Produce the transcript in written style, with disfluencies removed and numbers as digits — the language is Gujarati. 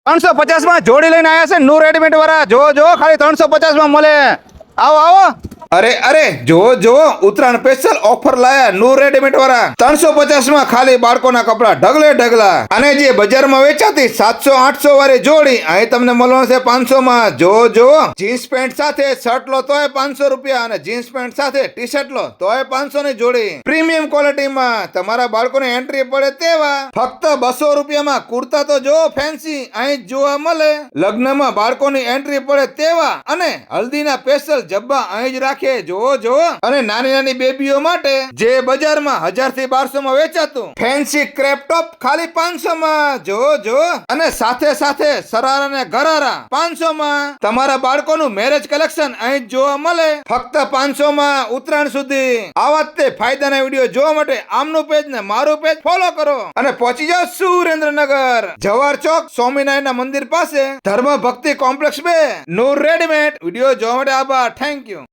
350 માં જોડી લઈને આયા છે નું રેડીમેડ વાળા. જો ખાલી 350 માં મળે. આવો. અરે જો ઉત્તરાયણ સ્પેશિયલ ઓફર લાયા નું રેડીમેડ વાળા. 350 માં ખાલી બાળકોના કપડા ઢગલા. અને જે બજારમાં વેચાતી 700-800 વાળી જોડી અહીં તમને મળવાનું છે 500 માં. જો જીન્સ પેન્ટ સાથે શર્ટ લો તોય 500 રૂપિયા અને જીન્સ પેન્ટ સાથે ટી શર્ટ લો તોય 500 ની જોડી. પ્રીમિયમ ક્વોલિટીમાં તમારા બાળકોને એન્ટ્રી પડે તેવા ફક્ત 200 રૂપિયામાં કુર્તા તો જો ફેન્સી અહીં જ જોવા મળે. લગ્નમાં બાળકોની એન્ટ્રી પડે તેવા અને હલ્દીના સ્પેશિયલ જબ્બા અહીં જ રાખે. જો અને નાની બેબીઓ માટે જે બજારમાં 1000 થી 1200 માં વેચાતું ફેન્સી ક્રેપ ટોપ ખાલી 500 માં. જો અને સાથે સરારા અને ગરારા 500 માં. તમારા બાળકોનું મેરેજ કલેક્શન અહીં જ જોવા મળે ફક્ત 500 માં ઉત્તરાયણ સુધી. આવા જ તે ફાયદાના વિડીયો જોવા માટે આમનું પેજ ને મારું પેજ ફોલો કરો અને પહોંચી જાઓ સુરેન્દ્રનગર જવાહર ચોક સ્વામિનારાયણ મંદિર પાસે ધર્મ ભક્તિ કોમ્પ્લેક્સ 2 નૂર રેડીમેડ. વિડીયો જોવા માટે આભાર. Thank you.